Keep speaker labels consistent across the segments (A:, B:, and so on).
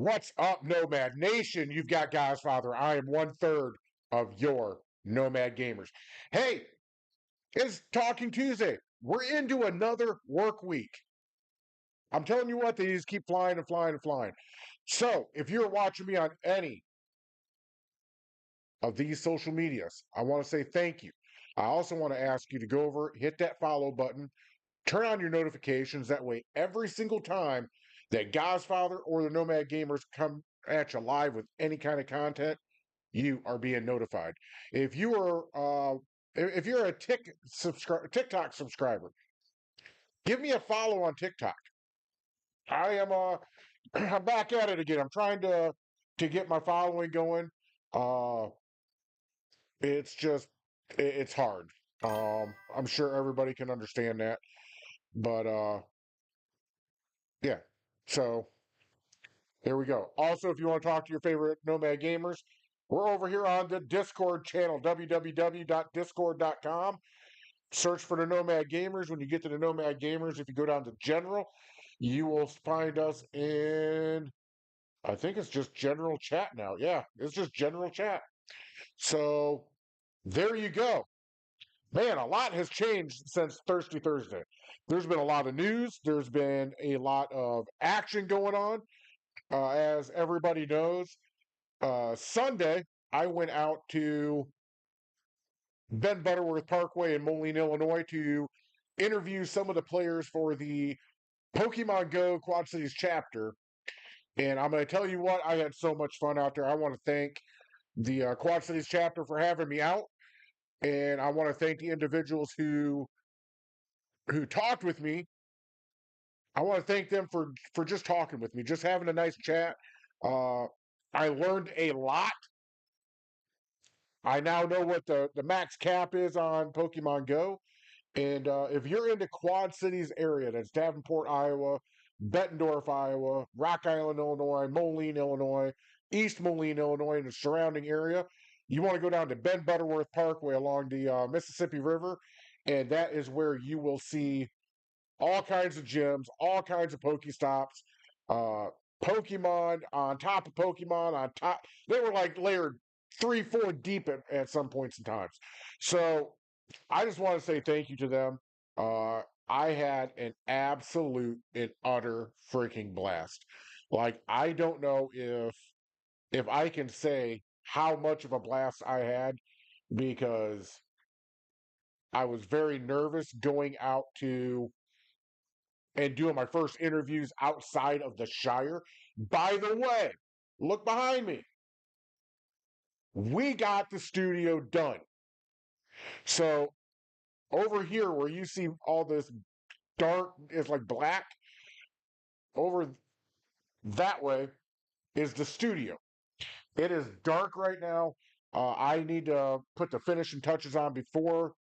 A: What's up, Nomad Nation? You've got Godfather. I am one third of your Nomad Gamers. Hey, it's Talking Tuesday. We're into another work week. I'm telling you what, they just keep flying and flying and flying. So, if you're watching me on any of these social medias, I want to say thank you. I also want to ask you to go over, hit that follow button, turn on your notifications. That way, every single time that Godfather or the Nomad Gamers come at you live with any kind of content, you are being notified. If you are, if you're a TikTok subscriber, give me a follow on TikTok. I am, I'm back at it again. I'm trying to get my following going. Uh, it's just, it's hard. I'm sure everybody can understand that, but yeah. So there we go. Also, if you want to talk to your favorite Nomad gamers, we're over here on the Discord channel, www.discord.com. Search for the Nomad Gamers. When you get to the Nomad Gamers, if you go down to General, you will find us in, I think it's just General Chat now. Yeah, it's just General Chat. So there you go. Man, a lot has changed since Thirsty Thursday. There's been a lot of news. There's been a lot of action going on. As everybody knows, Sunday, I went out to Ben Butterworth Parkway in Moline, Illinois to interview some of the players for the Pokemon Go Quad Cities chapter. And I'm going to tell you what, I had so much fun out there. I want to thank the Quad Cities chapter for having me out. And I want to thank the individuals who talked with me. I want to thank them for just talking with me, just having a nice chat. Uh, I learned a lot. I now know what the max cap is on Pokemon Go. And if you're into Quad Cities area, that's Davenport, Iowa, Bettendorf, Iowa, Rock Island, Illinois, Moline, Illinois, East Moline, Illinois, and the surrounding area, you want to go down to Ben Butterworth Parkway along the Mississippi River, and that is where you will see all kinds of gyms, all kinds of Pokestops, uh, Pokemon on top of Pokemon on top. They were like layered 3, 4 deep at some points in times. So I just want to say thank you to them. I had an absolute and utter freaking blast. Like I don't know if I can say how much of a blast I had because I was very nervous going out to and doing my first interviews outside of the Shire. By the way, look behind me. We got the studio done. So over here where you see all this dark is like black, over that way is the studio. It is dark right now. I need to put the finishing touches on before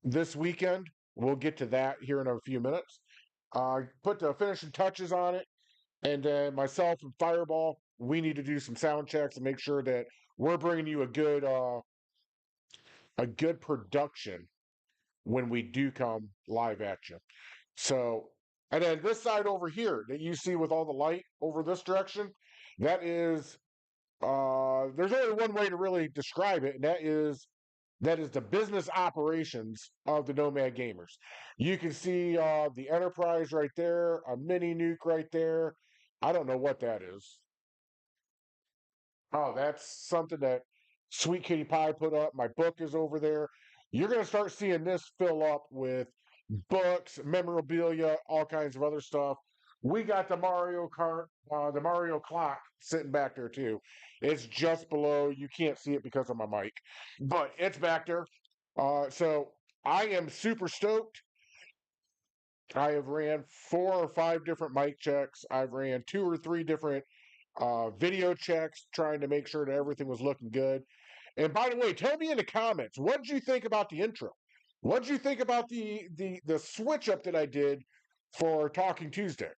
A: this weekend. We'll get to that here in a few minutes. Put the finishing touches on it, and then myself and Fireball, we need to do some sound checks and make sure that we're bringing you a good production when we do come live at you. So, and then this side over here that you see with all the light over this direction, that is there's only one way to really describe it, and that is the business operations of the Nomad Gamers. You can see the Enterprise right there, a mini nuke right there. I don't know what that is. Oh, that's something that Sweet Kitty Pie put up. My book is over there. You're going to start seeing this fill up with books, memorabilia, all kinds of other stuff. We got the Mario Kart, the Mario clock sitting back there too. It's just below. You can't see it because of my mic, but it's back there. So I am super stoked. I have ran 4 or 5 different mic checks. I've ran 2 or 3 different video checks, trying to make sure that everything was looking good. And by the way, tell me in the comments, what did you think about the intro? What did you think about the switch up that I did for Talking Tuesday?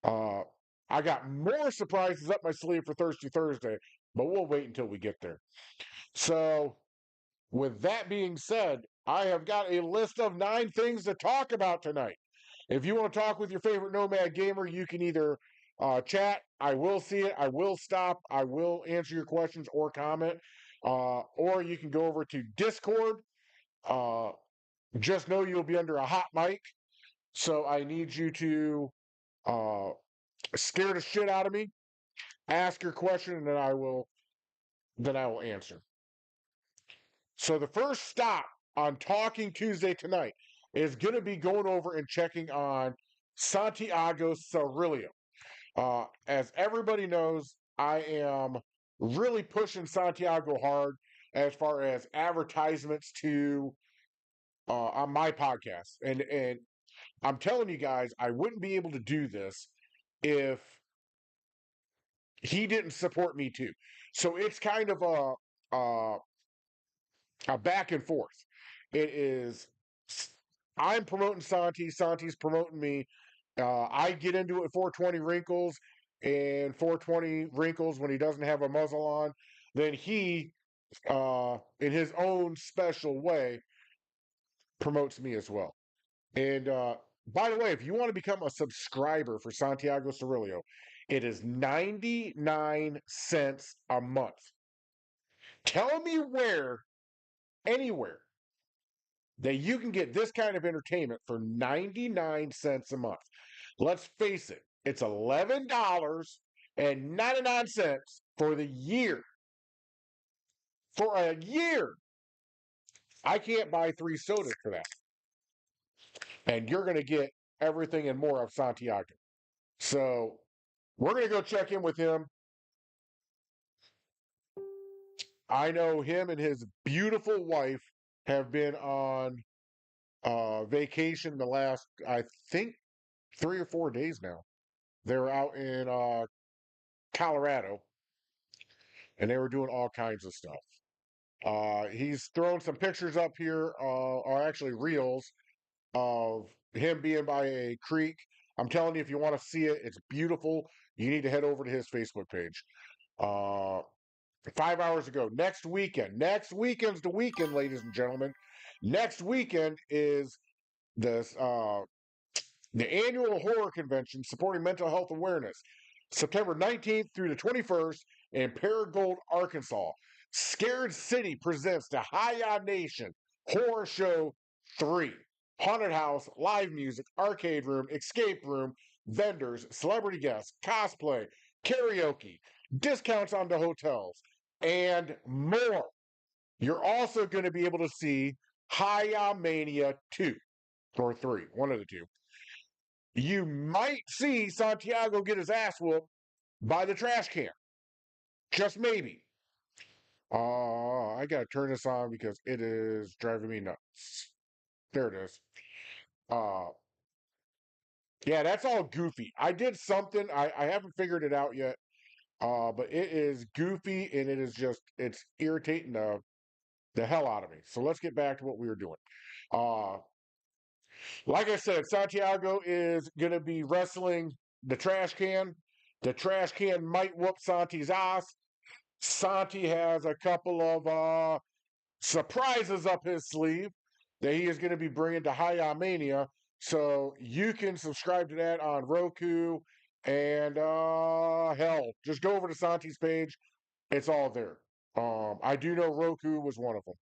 A: Uh, I got more surprises up my sleeve for Thirsty Thursday, but we'll wait until we get there. So, with that being said, I have got a list of 9 things to talk about tonight. If you want to talk with your favorite Nomad gamer, you can either Chat, I will see it. I will stop. I will answer your questions or comment. Or you can go over to Discord. Uh, just know you'll be under a hot mic. So I need you to uh, scare the shit out of me. Ask your question, and then I will answer. So the first stop on Talking Tuesday tonight is going to be going over and checking on Santiago Cirillo. As everybody knows, I am really pushing Santiago hard as far as advertisements to on my podcast, and I'm telling you guys, I wouldn't be able to do this if he didn't support me too. So it's kind of a back and forth. It is I'm promoting Santi, Santi's promoting me. I get into it 420 wrinkles and 420 wrinkles when he doesn't have a muzzle on. Then he, in his own special way, promotes me as well. And by the way, if you want to become a subscriber for Santiago Cirillo, it is 99 cents a month. Tell me where, anywhere, that you can get this kind of entertainment for 99 cents a month. Let's face it, it's $11.99 for the year. For a year, I can't buy 3 sodas for that. And you're going to get everything and more of Santiago. So we're going to go check in with him. I know him and his beautiful wife have been on vacation the last, I think, 3 or 4 days now. They're out in Colorado, and they were doing all kinds of stuff. He's thrown some pictures up here, or actually reels, of him being by a creek. I'm telling you, if you want to see it, it's beautiful. You need to head over to his Facebook page. 5 hours ago, next weekend. Next weekend's the weekend, ladies and gentlemen. Next weekend is this the annual horror convention supporting mental health awareness, September 19th through the 21st in Paragould, Arkansas. Scared City presents the Hiya Nation Horror Show 3. Haunted house, live music, arcade room, escape room, vendors, celebrity guests, cosplay, karaoke, discounts on the hotels, and more. You're also going to be able to see Hiya Mania 2 or 3, one of the two. You might see Santiago get his ass whooped by the trash can. Just maybe. I gotta turn this on because it is driving me nuts. There it is. Uh yeah, that's all goofy. I did something. I haven't figured it out yet. But it is goofy and it's irritating the hell out of me. So let's get back to what we were doing. Uh like I said, Santiago is gonna be wrestling the trash can. The trash can might whoop Santi's ass. Santi has a couple of surprises up his sleeve that he is going to be bringing to Hiya Mania. So you can subscribe to that on Roku and hell, just go over to Santi's page. It's all there. I do know Roku was one of them.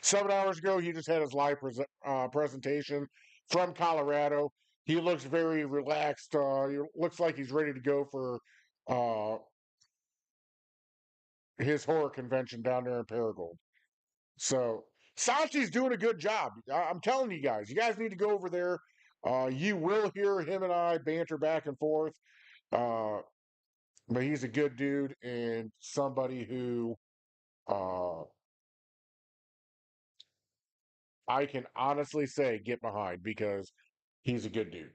A: 7 hours ago, he just had his live presentation from Colorado. He looks very relaxed. He looks like he's ready to go for uh, his horror convention down there in Paragould. So Santi's doing a good job. I'm telling you guys need to go over there. You will hear him and I banter back and forth. Uh, but he's a good dude and somebody who uh, I can honestly say get behind because he's a good dude.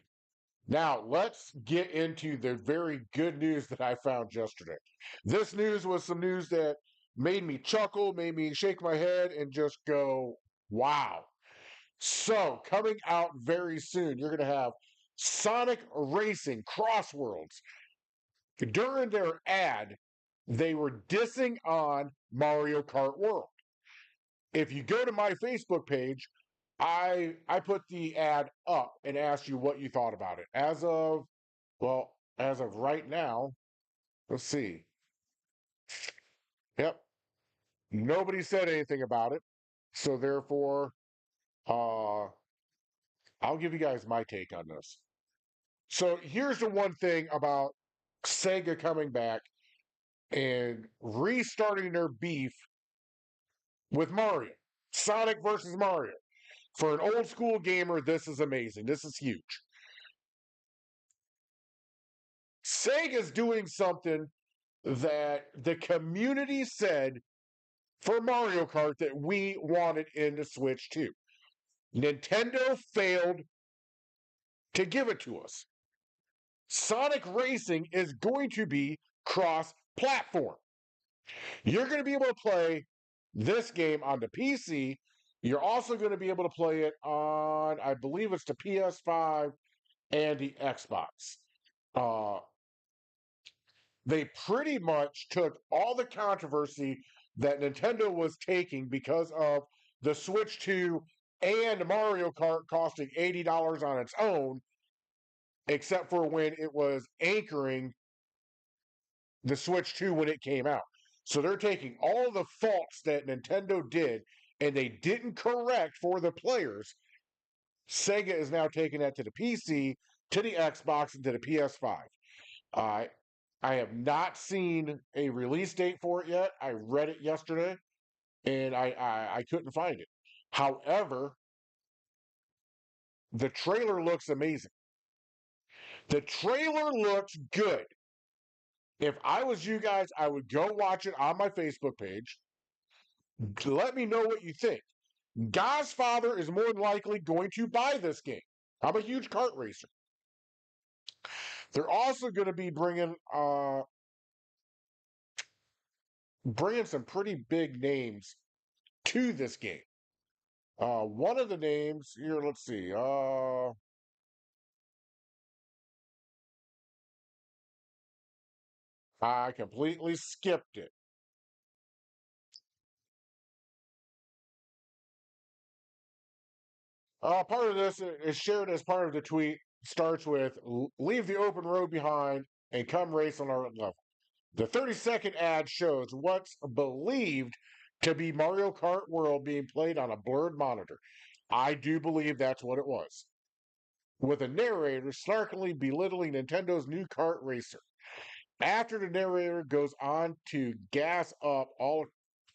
A: Now, let's get into the very good news that I found yesterday. This news was some news that made me chuckle, made me shake my head, and just go, wow. So, coming out very soon, you're going to have Sonic Racing Crossworlds. During their ad, they were dissing on Mario Kart World. If you go to my Facebook page, I put the ad up and asked you what you thought about it. As of, well, as of right now, let's see. Yep, nobody said anything about it. So therefore, uh, I'll give you guys my take on this. So here's the one thing about Sega coming back and restarting their beef with Mario. Sonic versus Mario. For an old school gamer, this is amazing. This is huge. Sega's doing something that the community said for Mario Kart that we wanted in the Switch too. Nintendo failed to give it to us. Sonic Racing is going to be cross platform. You're going to be able to play this game on the PC. You're also going to be able to play it on, I believe it's the PS5 and the Xbox. Uh, they pretty much took all the controversy that Nintendo was taking because of the Switch 2 and Mario Kart costing $80 on its own, except for when it was anchoring the Switch 2 when it came out. So they're taking all the faults that Nintendo did and they didn't correct for the players. Sega is now taking that to the PC, to the Xbox, and to the PS5. Uh, I have not seen a release date for it yet. I read it yesterday and I couldn't find it. However, the trailer looks amazing. The trailer looks good. If I was you guys, I would go watch it on my Facebook page. Let me know what you think. God's father is more than likely going to buy this game. I'm a huge kart racer. They're also going to be bringing some pretty big names to this game. One of the names here, let's see. I completely skipped it. Part of this is shared as part of the tweet. Starts with leave the open road behind and come race on our level. The 30-second ad shows what's believed to be Mario Kart World being played on a blurred monitor. I do believe that's what it was. With a narrator snarkily belittling Nintendo's new kart racer. After the narrator goes on to gas up all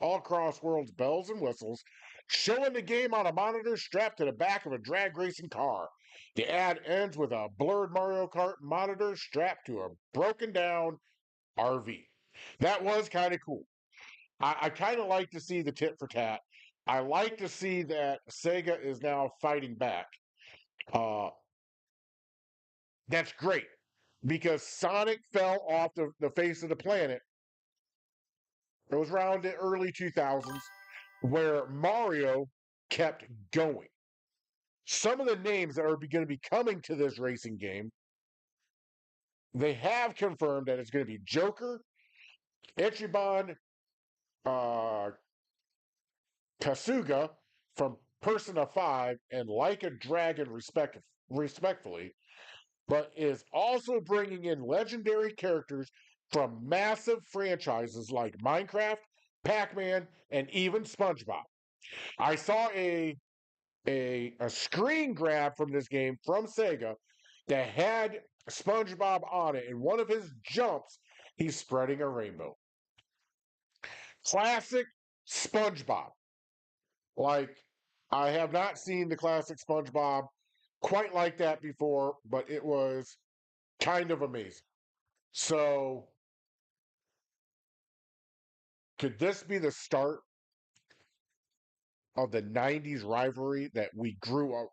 A: across world's bells and whistles, showing the game on a monitor strapped to the back of a drag racing car. The ad ends with a blurred Mario Kart monitor strapped to a broken down RV. That was kind of cool. I kind of like to see the tit for tat. I like to see that Sega is now fighting back. Uh, that's great because Sonic fell off the face of the planet. It was around the early 2000s where Mario kept going. Some of the names that are going to be coming to this racing game, they have confirmed that it's going to be Joker, Ichiban, uh, Kasuga from Persona 5, and Like a Dragon, respectfully, but is also bringing in legendary characters from massive franchises like Minecraft, Pac Man, and even SpongeBob. I saw a screen grab from this game from Sega that had SpongeBob on it. And one of his jumps, he's spreading a rainbow. Classic SpongeBob. Like, I have not seen the classic SpongeBob quite like that before, but it was kind of amazing. So, could this be the start of the 90s rivalry that we grew up?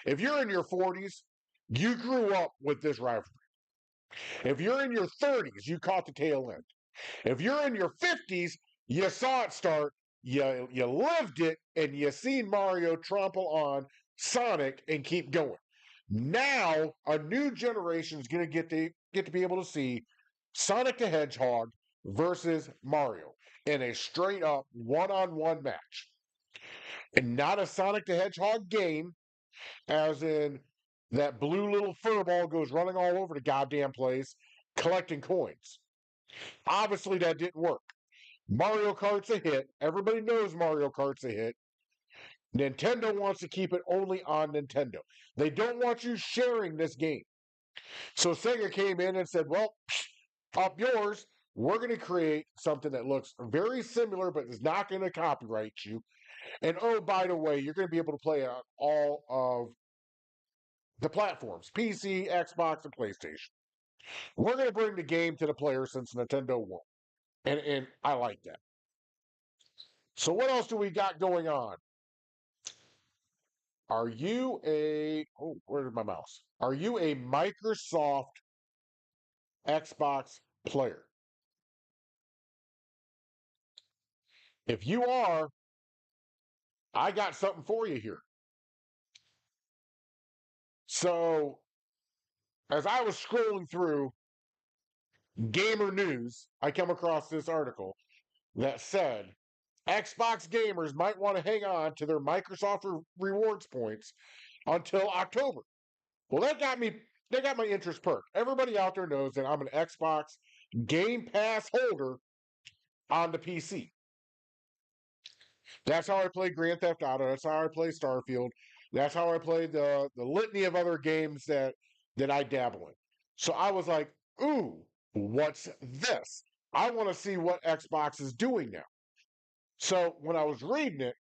A: If you're in your 40s, you grew up with this rivalry. If you're in your 30s, you caught the tail end. If you're in your 50s, you saw it start, you lived it, and you seen Mario trample on Sonic and keep going. Now, a new generation is going to get to be able to see Sonic the Hedgehog versus Mario in a straight up one-on-one match. And not a Sonic the Hedgehog game, as in that blue little furball goes running all over the goddamn place collecting coins. Obviously, that didn't work. Mario Kart's a hit. Everybody knows Mario Kart's a hit. Nintendo wants to keep it only on Nintendo. They don't want you sharing this game. So Sega came in and said, well, up yours. We're going to create something that looks very similar, but is not going to copyright you. And oh, by the way, you're going to be able to play on all of the platforms, PC, Xbox, and PlayStation. We're going to bring the game to the player since Nintendo won. And I like that. So what else do we got going on? Are you a where's my mouse? Are you a Microsoft Xbox player? If you are, I got something for you here. So as I was scrolling through Gamer News, I come across this article that said Xbox gamers might want to hang on to their Microsoft rewards points until October. Well, that got my interest perked. Everybody out there knows that I'm an Xbox Game Pass holder on the PC. That's how I play Grand Theft Auto. That's how I play Starfield. That's how I play the litany of other games that I dabble in. So I was like, ooh, what's this? I want to see what Xbox is doing now. So when I was reading it,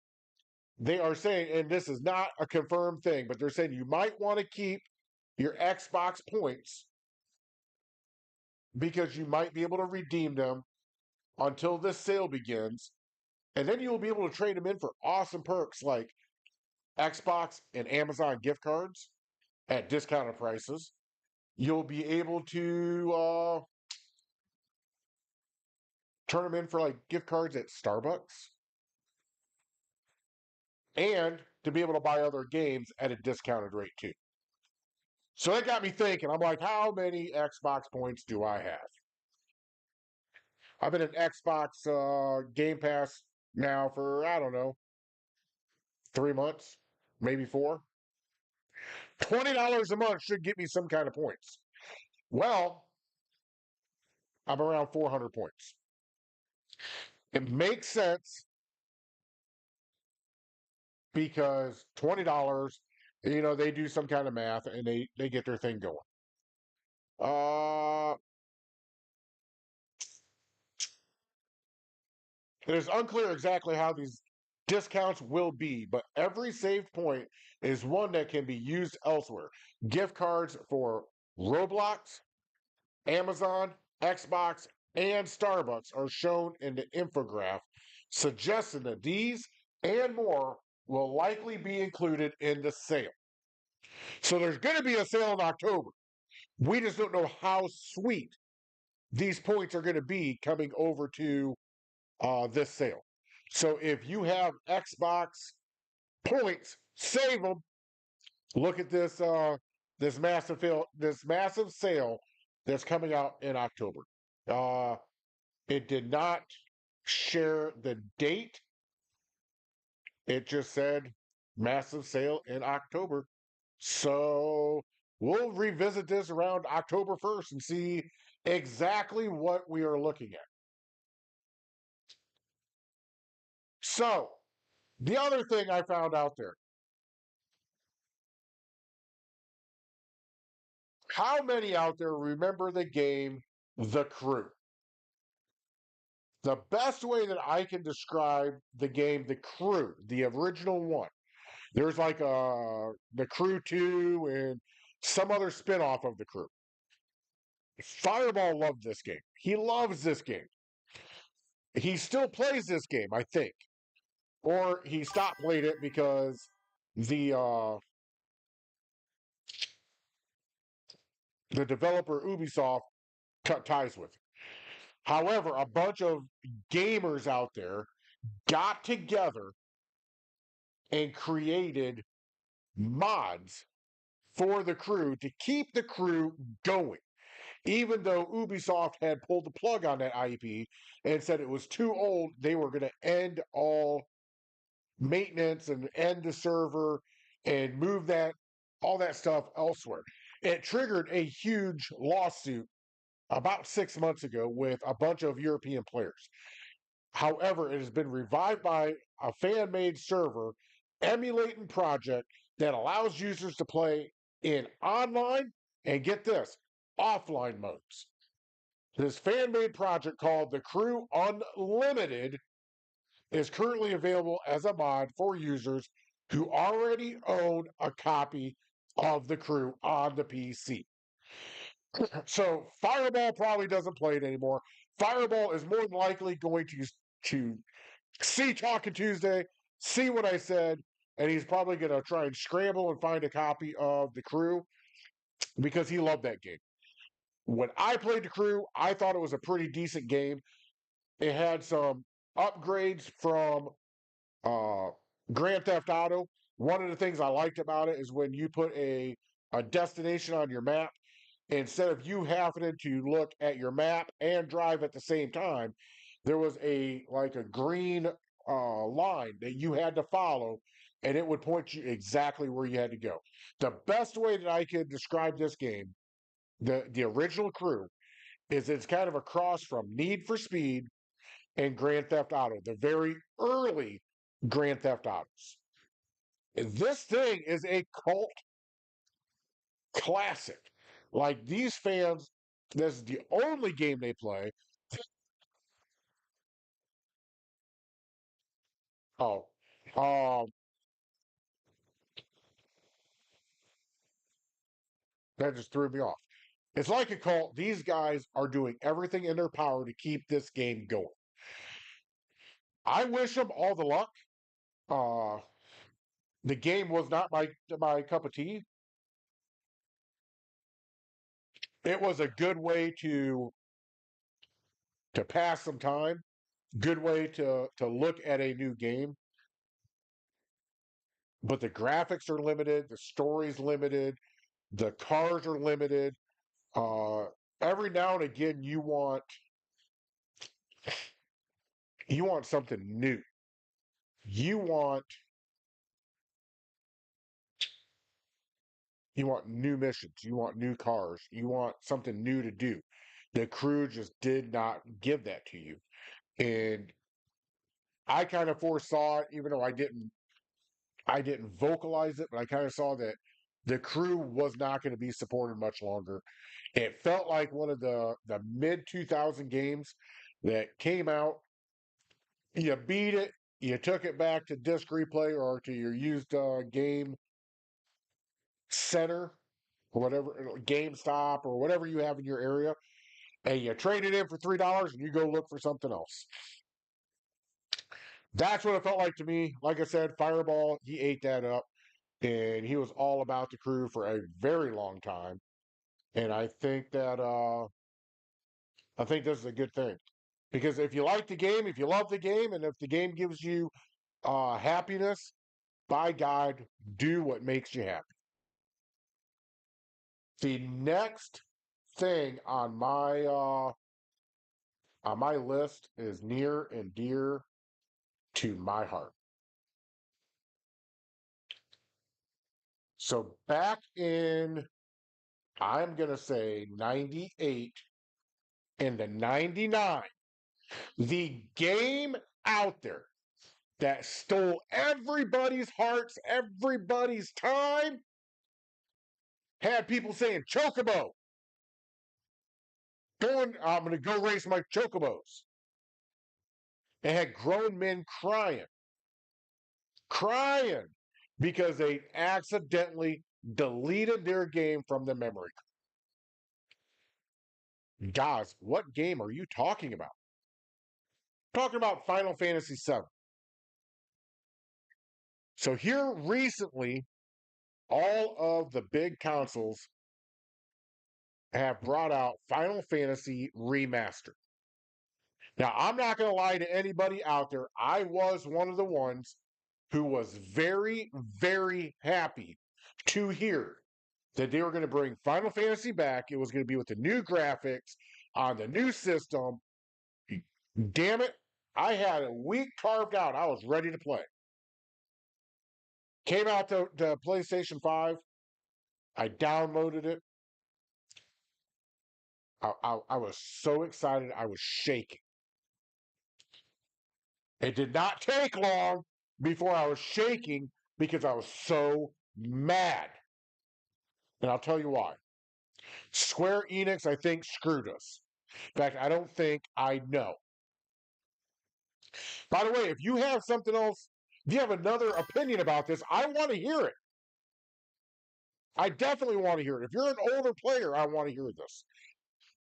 A: they are saying, and this is not a confirmed thing, but they're saying you might want to keep your Xbox points because you might be able to redeem them until this sale begins. And then you'll be able to trade them in for awesome perks like Xbox and Amazon gift cards at discounted prices. You'll be able to turn them in for like gift cards at Starbucks and to be able to buy other games at a discounted rate too. So that got me thinking. I'm like, how many Xbox points do I have? I've been an Xbox Game Pass now for, I don't know, 3 months, maybe four. $20 a month should get me some kind of points. Well, I'm around 400 points. It makes sense because $20, they do some kind of math and they get their thing going. Uh, it is unclear exactly how these discounts will be, but every saved point is one that can be used elsewhere. Gift cards for Roblox, Amazon, Xbox, and Starbucks are shown in the infographic, suggesting that these and more will likely be included in the sale. So there's going to be a sale in October. We just don't know how sweet these points are going to be coming over to this sale. So if you have Xbox points, save them. Look at this massive sale that's coming out in October. Uh, it did not share the date. It just said massive sale in October. So we'll revisit this around October 1st and see exactly what we are looking at. So, the other thing I found out there, how many out there remember the game The Crew? The best way that I can describe the game The Crew, the original one, there's like The Crew 2 and some other spin-off of The Crew. Fireball loved this game. He loves this game. He still plays this game, I think. Or he stopped playing it because the developer Ubisoft cut ties with it. However, a bunch of gamers out there got together and created mods for the crew to keep the crew going. Even though Ubisoft had pulled the plug on that IP and said it was too old, they were going to end all maintenance and end the server and move all that stuff elsewhere. It triggered a huge lawsuit about 6 months ago with a bunch of European players. However, it has been revived by a fan made server emulating project that allows users to play in online and get this offline modes. This fan made project called The Crew Unlimited is currently available as a mod for users who already own a copy of The Crew on the PC. So Fireball probably doesn't play it anymore. Fireball is more than likely going to see Talking Tuesday, see what I said, and he's probably going to try and scramble and find a copy of The Crew because he loved that game. When I played The Crew, I thought it was a pretty decent game. It had some upgrades from uh, Grand Theft Auto. One of the things I liked about it is when you put a destination on your map, instead of you having to look at your map and drive at the same time, there was a green line that you had to follow, and it would point you exactly where you had to go. The best way that I could describe this game, the original Crew, is it's kind of a cross from Need for Speed and Grand Theft Auto, the very early Grand Theft Autos. This thing is a cult classic. Like these fans, this is the only game they play. Oh, um, that just threw me off. It's like a cult. These guys are doing everything in their power to keep this game going. I wish them all the luck. Uh, the game was not my cup of tea. It was a good way to pass some time. Good way to look at a new game. But the graphics are limited. The story's limited. The cars are limited. Uh, every now and again, you want something new. You want you want new missions. You want new cars. You want something new to do. The Crew just did not give that to you, and I kind of foresaw it, even though I didn't vocalize it, but I kind of saw that the Crew was not going to be supported much longer. It felt like one of the mid 2000 games that came out. You beat it, you took it back to disc replay or to your used game center, or whatever, GameStop or whatever you have in your area, and you trade it in for $3 and you go look for something else. That's what it felt like to me. Like I said, Fireball, he ate that up, and he was all about the Crew for a very long time. And I think this is a good thing because if you like the game, if you love the game, and if the game gives you happiness, by God, do what makes you happy. The next thing on my list is near and dear to my heart. So back in, I'm gonna say 98 and the 99, the game out there that stole everybody's hearts, everybody's time, had people saying Chocobo. I'm gonna go race my Chocobos. It had grown men crying because they accidentally deleted their game from the memory. Guys, what game are you talking about? Talking about Final Fantasy VII. So here recently, all of the big consoles have brought out Final Fantasy Remastered. Now, I'm not going to lie to anybody out there. I was one of the ones who was very, very happy to hear that they were going to bring Final Fantasy back. It was going to be with the new graphics on the new system. Damn it. I had a week carved out. I was ready to play. Came out to PlayStation 5. I downloaded it. I was so excited, I was shaking. It did not take long before I was shaking because I was so mad. And I'll tell you why. Square Enix, I think, screwed us. In fact, I don't think, I know. By the way, if you have something else, if you have another opinion about this, I want to hear it. I definitely want to hear it. If you're an older player, I want to hear this.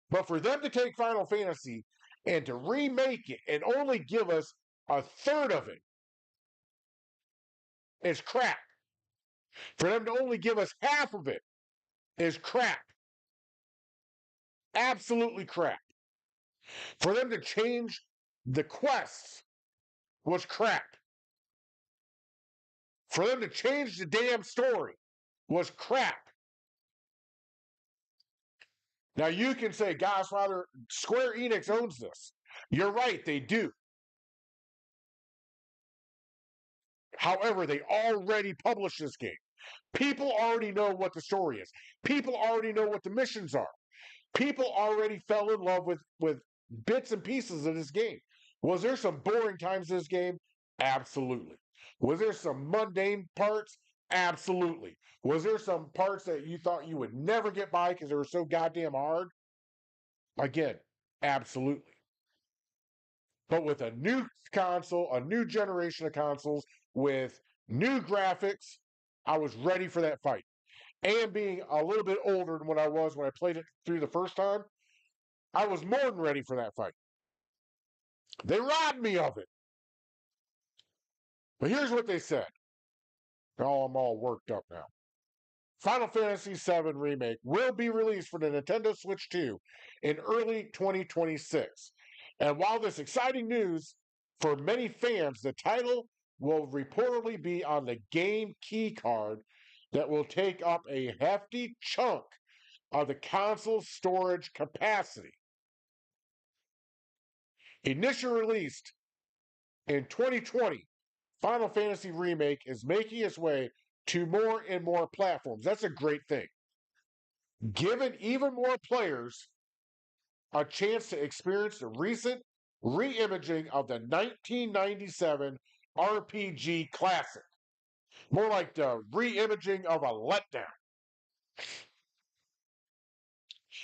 A: But for them to take Final Fantasy and to remake it and only give us a third of it is crap. For them to only give us half of it is crap. Absolutely crap. For them to change the quests was crap. For them to change the damn story was crap. Now you can say, Godfather, Square Enix owns this. You're right, they do. However, they already published this game. People already know what the story is. People already know what the missions are. People already fell in love with bits and pieces of this game. Was there some boring times in this game? Absolutely. Was there some mundane parts? Absolutely. Was there some parts that you thought you would never get by because they were so goddamn hard? Again, absolutely. But with a new console, a new generation of consoles with new graphics, I was ready for that fight. And being a little bit older than what I was when I played it through the first time, I was more than ready for that fight. They robbed me of it. But here's what they said. Oh, I'm all worked up now. Final Fantasy VII Remake will be released for the Nintendo Switch 2 in early 2026. And while this exciting news for many fans, the title will reportedly be on the game key card that will take up a hefty chunk of the console's storage capacity. Initially released in 2020, Final Fantasy Remake is making its way to more and more platforms. That's a great thing. Giving even more players a chance to experience the recent re-imaging of the 1997 RPG classic. More like the re-imaging of a letdown.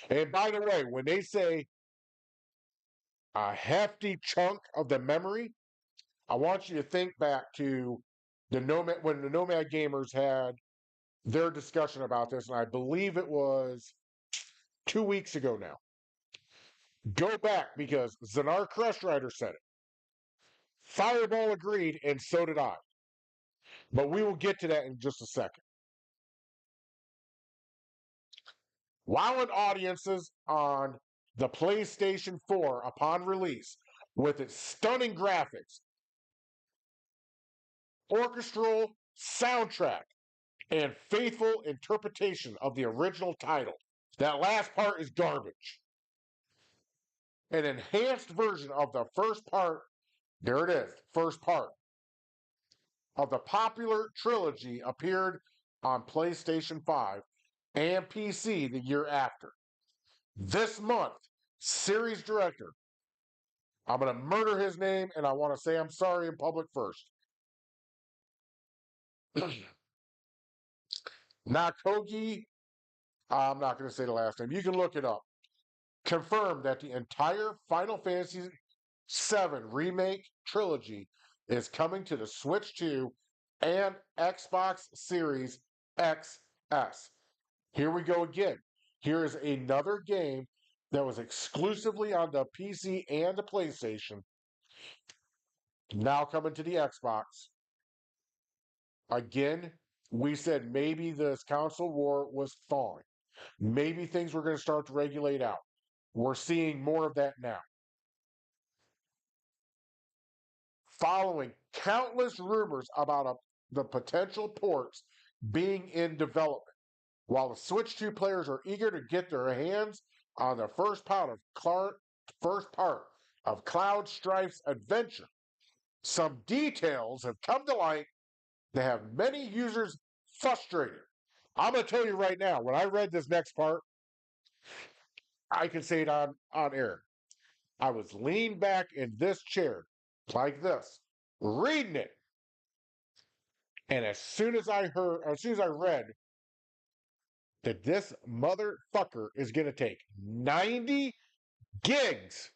A: And by the way, when they say a hefty chunk of the memory, I want you to think back to the Nomad when the Nomad Gamers had their discussion about this, and I believe it was 2 weeks ago now. Go back because Zanar Crush Rider said it. Fireball agreed, and so did I. But we will get to that in just a second. Wowing audiences on the PlayStation 4 upon release with its stunning graphics, orchestral soundtrack, and faithful interpretation of the original title. That last part is garbage. An enhanced version of the first part, there it is, first part of the popular trilogy appeared on PlayStation 5 and PC the year after. This month, series director, I'm going to murder his name and I want to say I'm sorry in public first. Nakogi, I'm not going to say the last name. You can look it up. Confirmed that the entire Final Fantasy VII Remake trilogy is coming to the Switch 2 and Xbox Series XS. Here we go again. Here is another game that was exclusively on the PC and the PlayStation, now coming to the Xbox. Again, we said maybe this console war was thawing. Maybe things were going to start to regulate out. We're seeing more of that now. Following countless rumors about the potential ports being in development, while the Switch 2 players are eager to get their hands on the first part of Cloud Strife's adventure, some details have come to light that have many users frustrated. I'm going to tell you right now, when I read this next part, I can say it on air. I was leaned back in this chair like this, reading it. And as soon as I read that this motherfucker is going to take 90 gigs,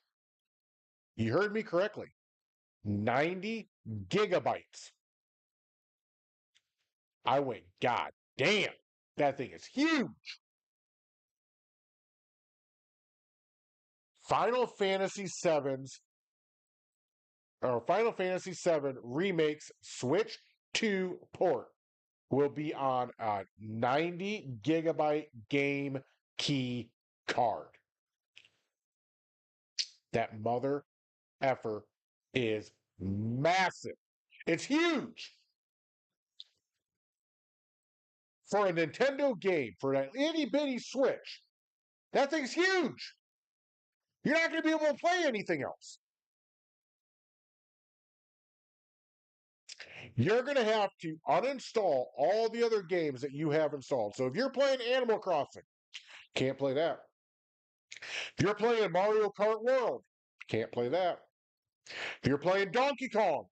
A: you heard me correctly, 90 gigabytes. I went, God damn, that thing is huge. Final Fantasy VII's or Final Fantasy VII Remake's Switch 2 port will be on a 90 gigabyte game key card. That mother effer is massive. It's huge. For a Nintendo game, for an itty bitty Switch, that thing's huge. You're not going to be able to play anything else. You're going to have to uninstall all the other games that you have installed. So if you're playing Animal Crossing, can't play that. If you're playing Mario Kart World, can't play that. If you're playing Donkey Kong,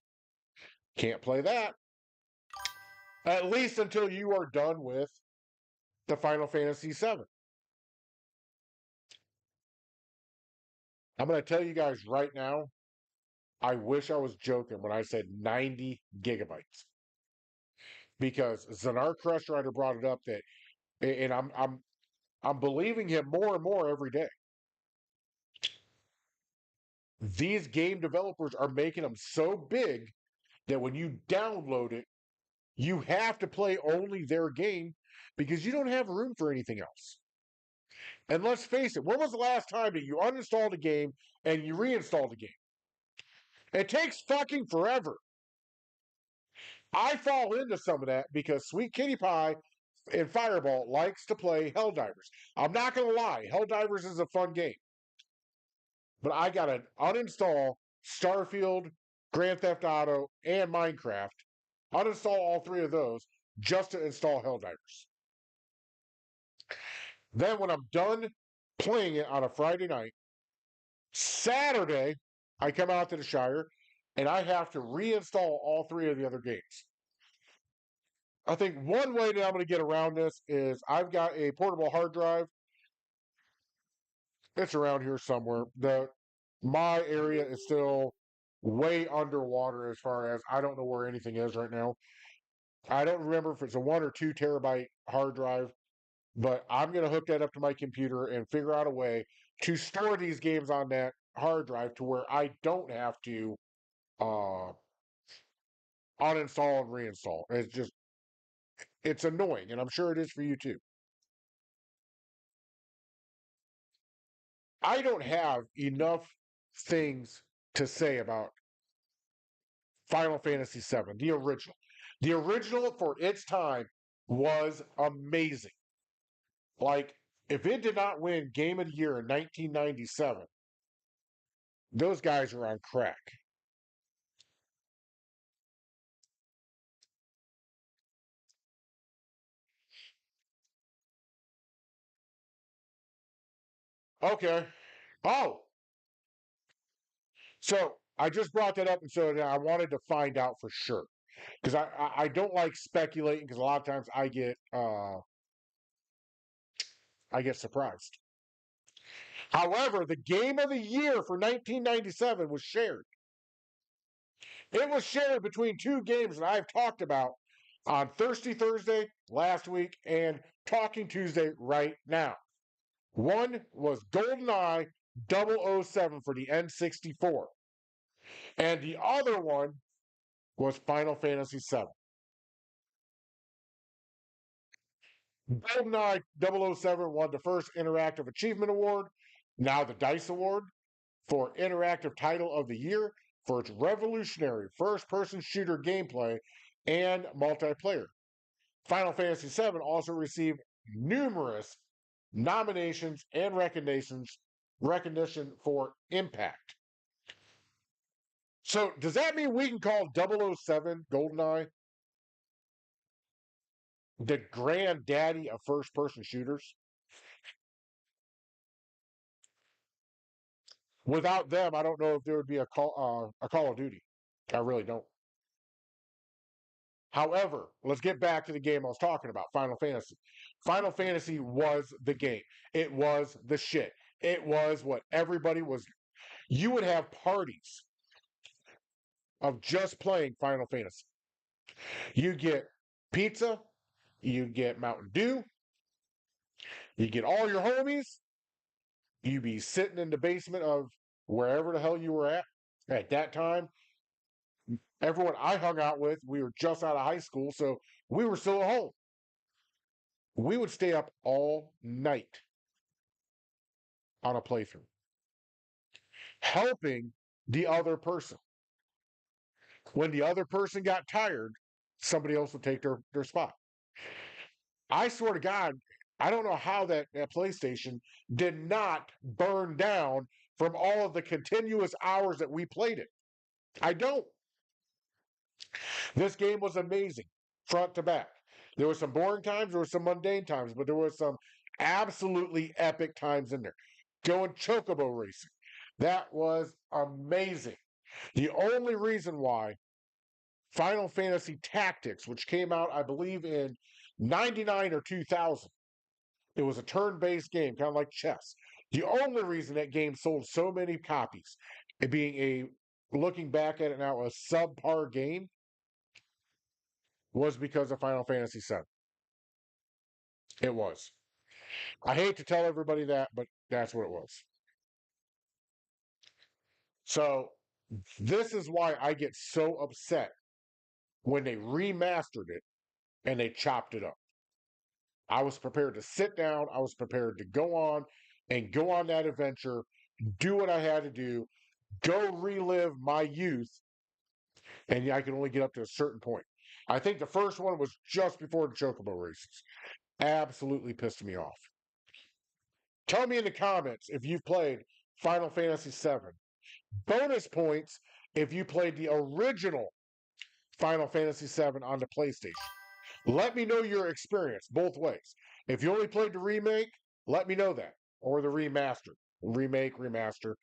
A: can't play that. At least until you are done with the Final Fantasy VII. I'm going to tell you guys right now, I wish I was joking when I said 90 gigabytes. Because Zanar Crush Rider brought it up that, and I'm believing him more and more every day. These game developers are making them so big that when you download it, you have to play only their game because you don't have room for anything else. And let's face it, when was the last time that you uninstalled a game and you reinstalled a game? It takes fucking forever. I fall into some of that because Sweet Kitty Pie and Fireball likes to play Helldivers. I'm not going to lie, Helldivers is a fun game. But I got to uninstall Starfield, Grand Theft Auto, and Minecraft. Uninstall all three of those just to install Helldivers. Then when I'm done playing it on a Friday night, Saturday, I come out to the Shire and I have to reinstall all three of the other games. I think one way that I'm going to get around this is I've got a portable hard drive. It's around here somewhere. My area is still way underwater as far as I don't know where anything is right now. I don't remember if it's a 1 or 2 terabyte hard drive, but I'm going to hook that up to my computer and figure out a way to store these games on that hard drive to where I don't have to uh, uninstall and reinstall. It's annoying, and I'm sure it is for you too. I don't have enough things to say about Final Fantasy VII, the original. The original for its time was amazing. Like, if it did not win Game of the Year in 1997, those guys are on crack. Okay. Oh, so I just brought that up, and so I wanted to find out for sure because I don't like speculating because a lot of times I get surprised. However, the Game of the Year for 1997 was shared. It was shared between two games that I've talked about on Thirsty Thursday last week and Talking Tuesday right now. One was GoldenEye 007 for the N64, and the other one was Final Fantasy VII. GoldenEye 007 won the first Interactive Achievement Award, now the DICE Award, for Interactive Title of the Year for its revolutionary first person shooter gameplay and multiplayer. Final Fantasy VII also received numerous nominations and recognition for impact. So, does that mean we can call 007 GoldenEye the granddaddy of first person shooters? Without them, I don't know if there would be a Call of Duty. I really don't. However, let's get back to the game I was talking about, Final Fantasy. Final Fantasy was the game. It was the shit. It was what everybody was. You would have parties of just playing Final Fantasy. You get pizza, you get Mountain Dew, you get all your homies, you be sitting in the basement of wherever the hell you were at. At that time, everyone I hung out with, we were just out of high school, so we were still at home. We would stay up all night on a playthrough, helping the other person. When the other person got tired, somebody else would take their spot. I swear to God, I don't know how that PlayStation did not burn down from all of the continuous hours that we played it. I don't. This game was amazing, front to back. There were some boring times, there were some mundane times, but there were some absolutely epic times in there. Going chocobo racing. That was amazing. The only reason why Final Fantasy Tactics, which came out, I believe, in 99 or 2000, it was a turn based game, kind of like chess. The only reason that game sold so many copies, it being looking back at it now, a subpar game, was because of Final Fantasy VII. It was. I hate to tell everybody that, but that's what it was. So, this is why I get so upset when they remastered it and they chopped it up. I was prepared to sit down, I was prepared to go on and go on that adventure, do what I had to do, go relive my youth, and I could only get up to a certain point. I think the first one was just before the Chocobo races. Absolutely pissed me off. Tell me in the comments if you've played Final Fantasy VII. Bonus points if you played the original Final Fantasy VII on the PlayStation. Let me know your experience both ways. If you only played the remake, let me know that. Or the remaster. Remake, remaster.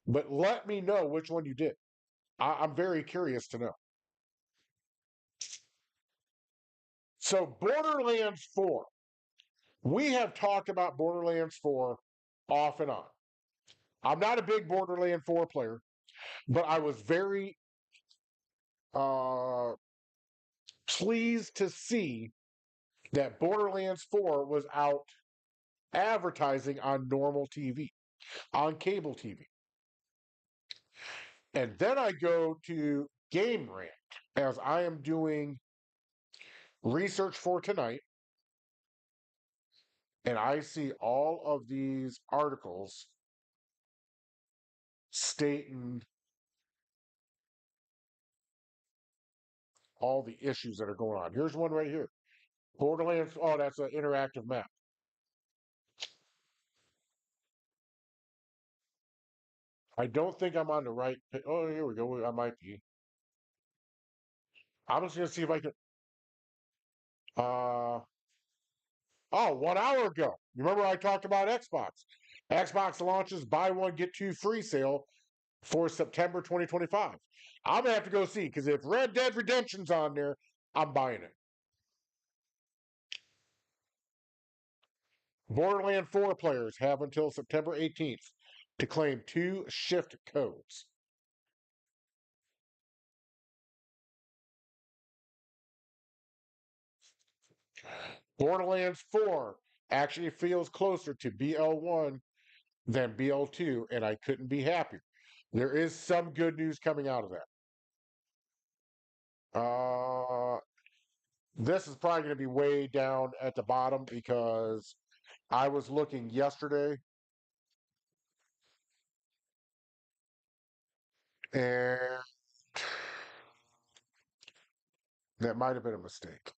A: But let me know which one you did. I'm very curious to know. So, Borderlands 4. We have talked about Borderlands 4 off and on. I'm not a big Borderlands 4 player, but I was very uh, pleased to see that Borderlands 4 was out advertising on normal TV, on cable TV. And then I go to Game Rant as I am doing research for tonight, and I see all of these articles stating all the issues that are going on. Here's one right here. Borderlands, oh, that's an interactive map. I don't think I'm on the right. Oh, here we go. I might be. I'm just gonna see if I can. Uh, oh, 1 hour ago. You remember I talked about Xbox? Xbox launches buy one get two free sale for September 2025. I'm gonna have to go see because if Red Dead Redemption's on there, I'm buying it. Borderland 4 players have until September 18th to claim two shift codes. Borderlands 4 actually feels closer to BL1 than BL2, and I couldn't be happier. There is some good news coming out of that. This is probably going to be way down at the bottom because I was looking yesterday and that might have been a mistake.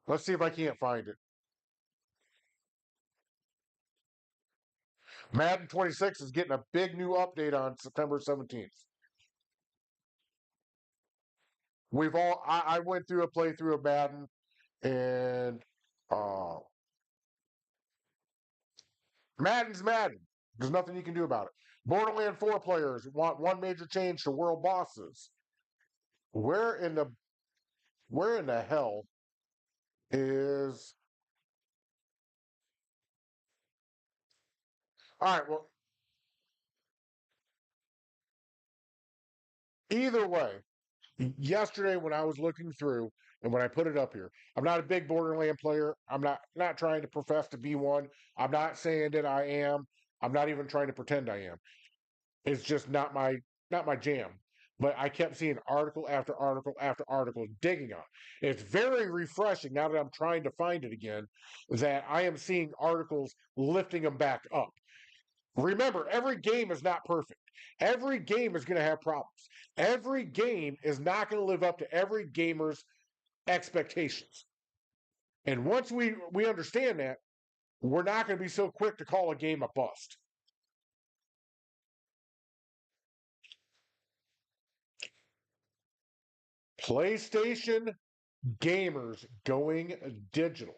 A: Let's see if I can't find it. Madden 26 is getting a big new update on September 17th. I went through a playthrough of Madden and uh, Madden's Madden. There's nothing you can do about it. Borderland 4 players want one major change to world bosses. Where in the where in the hell is all right, well, either way, yesterday when I was looking through and when I put it up here, I'm not a big Borderland player. I'm not trying to profess to be one. I'm not saying that I am. I'm not even trying to pretend I am. It's just not my jam. But I kept seeing article after article after article digging on it. It's very refreshing now that I'm trying to find it again that I am seeing articles lifting them back up. Remember, every game is not perfect. Every game is going to have problems. Every game is not going to live up to every gamer's expectations. And once we understand that, we're not going to be so quick to call a game a bust. PlayStation gamers going digital.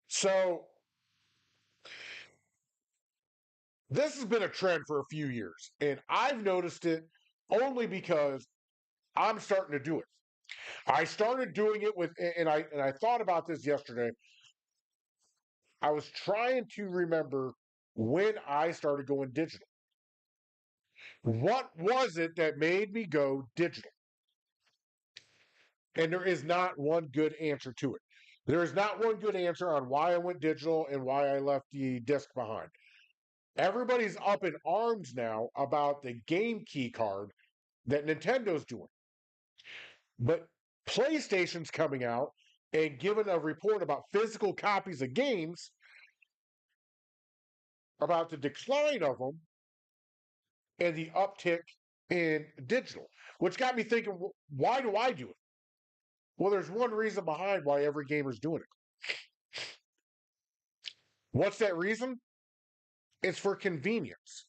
A: So this has been a trend for a few years, and I've noticed it only because I'm starting to do it. I started doing it with, and I thought about this yesterday. I was trying to remember when I started going digital. What was it that made me go digital? And there is not one good answer to it. There is not one good answer on why I went digital and why I left the disc behind. Everybody's up in arms now about the game key card that Nintendo's doing. But PlayStation's coming out and giving a report about physical copies of games, about the decline of them, and the uptick in digital, which got me thinking, why do I do it? Well, there's one reason behind why every gamer's doing it. What's that reason? It's for convenience.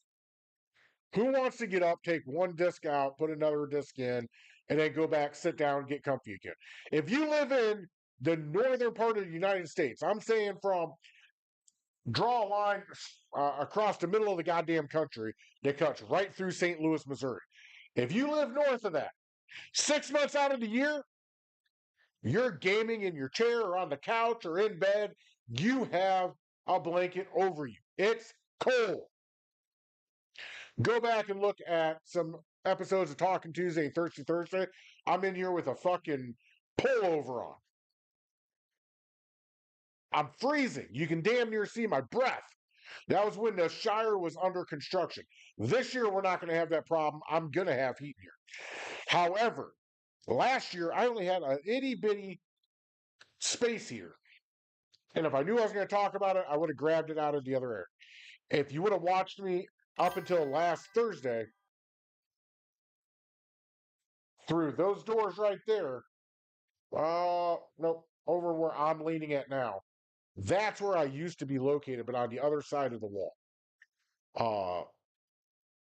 A: Who wants to get up, take one disc out, put another disc in, and then go back, sit down, get comfy again? If you live in the northern part of the United States, I'm saying from draw a line across the middle of the goddamn country that cuts right through St. Louis, Missouri. If you live north of that, 6 months out of the year, you're gaming in your chair or on the couch or in bed. You have a blanket over you. It's cold. Go back and look at some episodes of Talking Tuesday and Thirsty Thursday. I'm in here with a fucking pullover on. I'm freezing. You can damn near see my breath. That was when the Shire was under construction. This year, we're not going to have that problem. I'm going to have heat here. However, last year, I only had an itty bitty space heater. And if I knew I was going to talk about it, I would have grabbed it out of the other area. If you would have watched me up until last Thursday, through those doors right there, nope, over where I'm leaning at now. That's where I used to be located, but on the other side of the wall. Uh,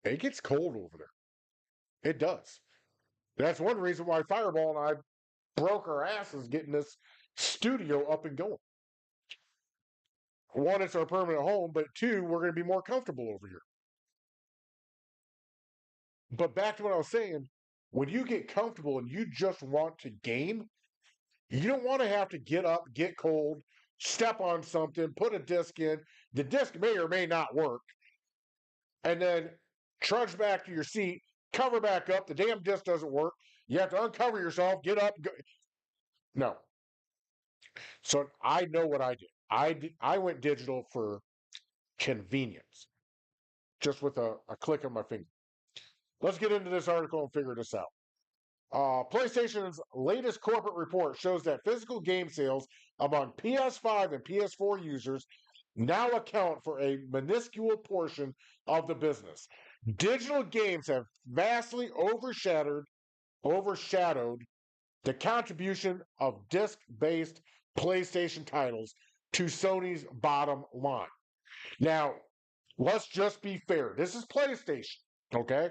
A: it gets cold over there. It does. That's one reason why Fireball and I broke our asses getting this studio up and going. One, it's our permanent home, but two, we're going to be more comfortable over here. But back to what I was saying, when you get comfortable and you just want to game, you don't want to have to get up, get cold, step on something, put a disc in. The disc may or may not work, and then trudge back to your seat, cover back up. The damn disc doesn't work. You have to uncover yourself, get up. Go. No. So I know what I did. I went digital for convenience, just with a click of my finger. Let's get into this article and figure this out. PlayStation's latest corporate report shows that physical game sales among PS5 and PS4 users now account for a minuscule portion of the business. Digital games have vastly overshadowed the contribution of disc-based PlayStation titles to Sony's bottom line. Now, let's just be fair. This is PlayStation, okay?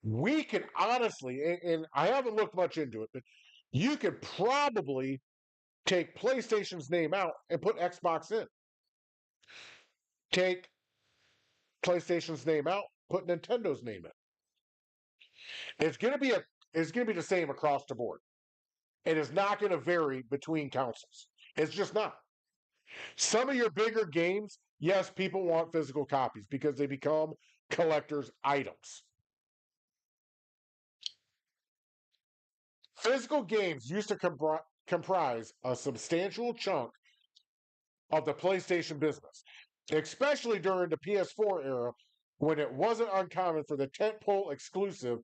A: We can honestly, and I haven't looked much into it, but You could probably take PlayStation's name out and put Xbox in. Take PlayStation's name out, put Nintendo's name in. It's gonna be the same across the board. It is not going to vary between consoles. It's just not. Some of your bigger games, yes, people want physical copies because they become collector's items. Physical games used to comprise a substantial chunk of the PlayStation business, especially during the PS4 era when it wasn't uncommon for the tentpole exclusive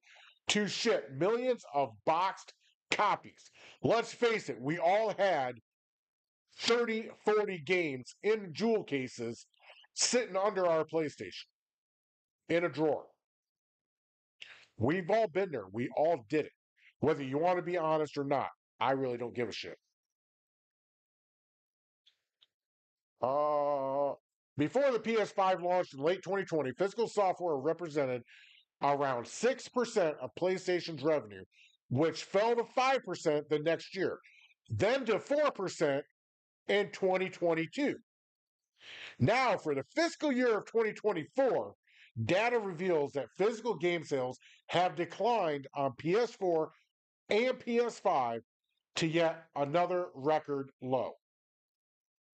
A: to ship millions of boxed copies. Let's face it, we all had 30, 40 games in jewel cases sitting under our PlayStation in a drawer. We've all been there. We all did it. Whether you want to be honest or not, I really don't give a shit. Uh, Before the PS5 launched in late 2020, physical software represented around 6% of PlayStation's revenue, which fell to 5% the next year, then to 4% in 2022. Now, for the fiscal year of 2024, data reveals that physical game sales have declined on PS4 and PS5 to yet another record low.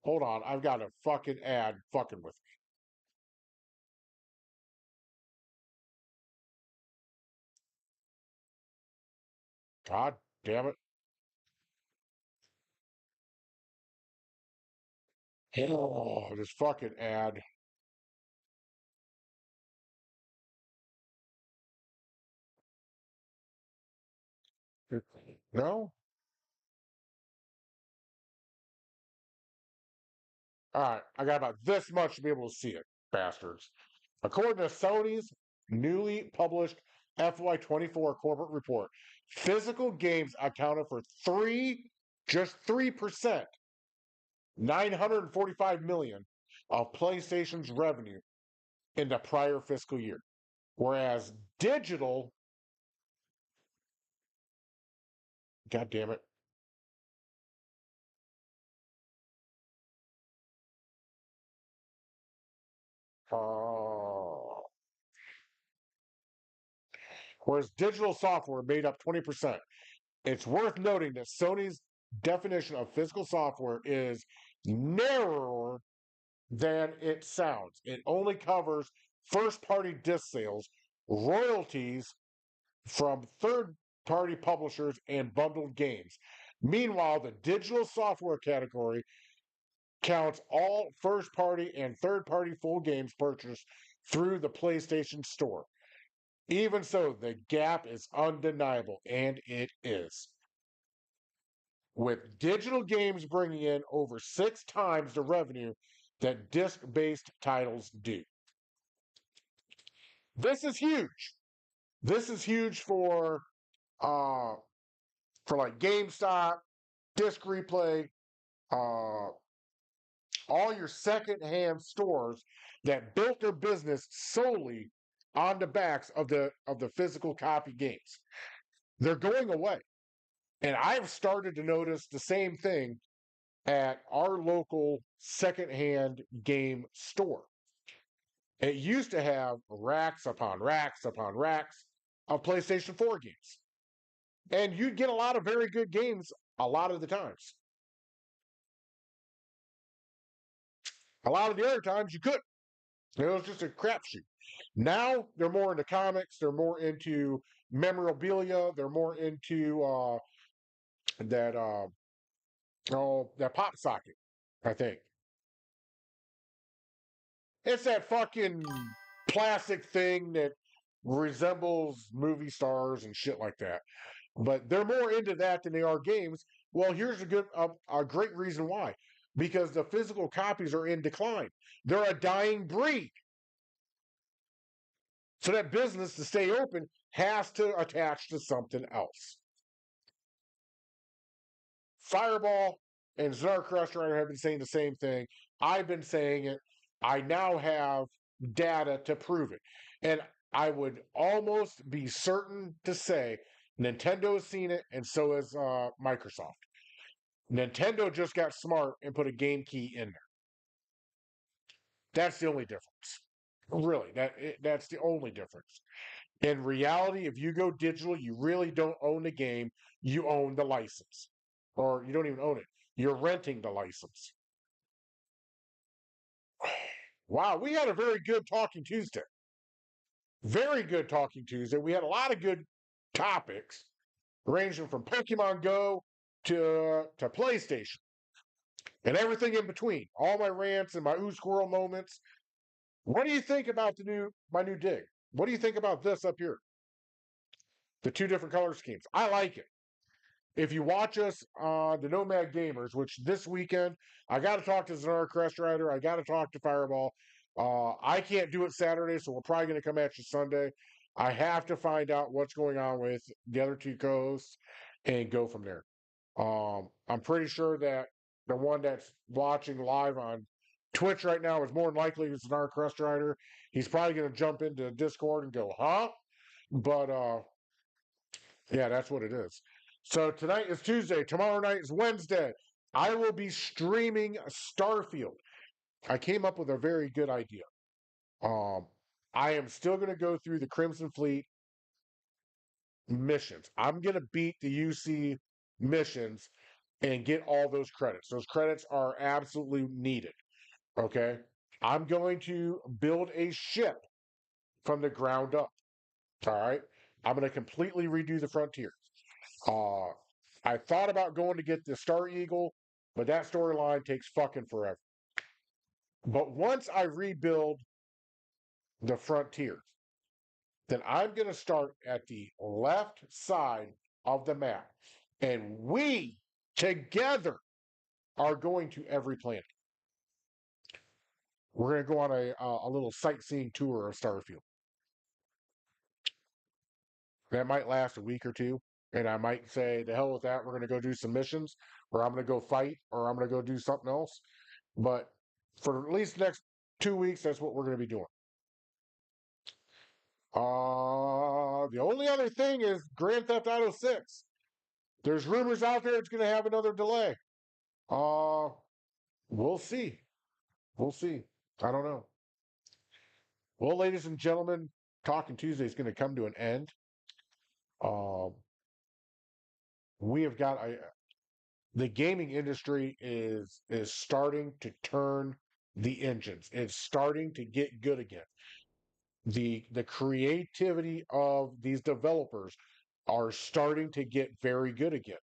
A: Hold on, I've got a fucking ad fucking with me. God damn it. Oh, this fucking ad. No? All right, I got about this much to be able to see it, bastards. According to Sony's newly published FY24 corporate report, physical games accounted for just 3%, 945 million of PlayStation's revenue in the prior fiscal year. Whereas digital, god damn it, uh, whereas digital software made up 20%. It's worth noting that Sony's definition of physical software is narrower than it sounds. It only covers first party disc sales, royalties from third party publishers, and bundled games. Meanwhile, the digital software category counts all first party and third party full games purchased through the PlayStation Store. Even so, the gap is undeniable, and it is. With digital games bringing in over 6 times the revenue that disc based titles do. This is huge. This is huge uh for like GameStop, Disc Replay, uh all your secondhand stores that built their business solely on the backs of the physical copy games. They're going away. And I've started to notice the same thing at our local secondhand game store. It used to have racks upon racks upon racks of PlayStation 4 games. And you'd get a lot of very good games a lot of the times. A lot of the other times you couldn't. It was just a crapshoot. Now they're more into comics. They're more into memorabilia. They're more into that that pop socket. I think it's that fucking plastic thing that resembles movie stars and shit like that. But they're more into that than they are games. Well, here's a great reason why. Because the physical copies are in decline. They're a dying breed. So that business to stay open has to attach to something else. Fireball and Czar Crusher have been saying the same thing. I've been saying it. I now have data to prove it. And I would almost be certain to say Nintendo has seen it, and so has Microsoft. Nintendo just got smart and put a game key in there. That's the only difference. Really, that's the only difference. In reality, if you go digital, you really don't own the game. You own the license. Or you don't even own it. You're renting the license. Wow, we had a very good Talking Tuesday. Very good Talking Tuesday. We had a lot of good topics, ranging from Pokemon Go to PlayStation and everything in between. All my rants and my ooh squirrel moments. What do you think about my new dig? What do you think about this up here? The two different color schemes. I like it. If you watch us on the Nomad Gamers, which this weekend, I got to talk to Zanar Crest Rider. I got to talk to Fireball. I can't do it Saturday, so we're probably going to come at you Sunday. I have to find out what's going on with the other two co-hosts and go from there. I'm pretty sure that the one that's watching live on Twitch right now is more than likely Zanar Crest Rider. He's probably going to jump into Discord and go, huh? But yeah, that's what it is. So tonight is Tuesday. Tomorrow night is Wednesday. I will be streaming Starfield. I came up with a very good idea. Um, I am still going to go through the Crimson Fleet missions. I'm going to beat the UC missions and get all those credits. Those credits are absolutely needed. Okay. I'm going to build a ship from the ground up. All right. I'm going to completely redo the frontier. Uh, I thought about going to get the Star Eagle, but that storyline takes fucking forever. But once I rebuild the frontier, then I'm going to start at the left side of the map. And we together are going to every planet. We're going to go on a little sightseeing tour of Starfield. That might last a week or two. And I might say, the hell with that. We're going to go do some missions, or I'm going to go fight, or I'm going to go do something else. But for at least the next 2 weeks, that's what we're going to be doing. The only other thing is Grand Theft Auto 6. There's rumors out there it's going to have another delay. Uh, we'll see. We'll see. I don't know. Well, ladies and gentlemen, Talking Tuesday is going to come to an end. Um, we have got the gaming industry is starting to turn the engines. It's starting to get good again. The creativity of these developers are starting to get very good again.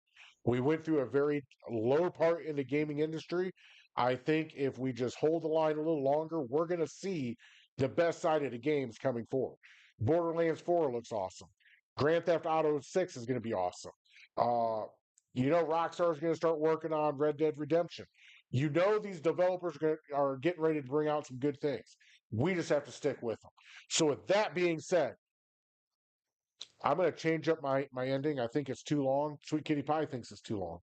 A: We went through a very low part in the gaming industry. I think if we just hold the line a little longer, we're going to see the best side of the games coming forward. Borderlands 4 looks awesome. Grand Theft Auto 6 is going to be awesome. Uh, Rockstar is going to start working on Red Dead Redemption. These developers are getting ready to bring out some good things. We just have to stick with them. So, with that being said, I'm going to change up my ending. I think it's too long. Sweet Kitty Pie thinks it's too long.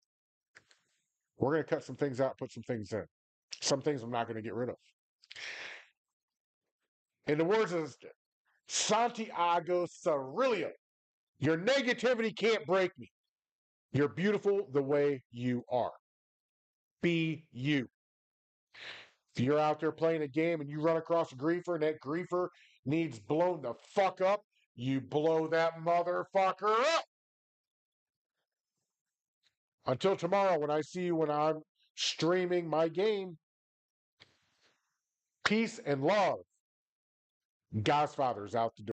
A: We're going to cut some things out, put some things in. Some things I'm not going to get rid of. In the words of Santiago Cirillo, your negativity can't break me. You're beautiful the way you are. Be you. If you're out there playing a game and you run across a griefer and that griefer needs blown the fuck up, you blow that motherfucker up. Until tomorrow, when I see you when I'm streaming my game, peace and love. God's Father's out the door.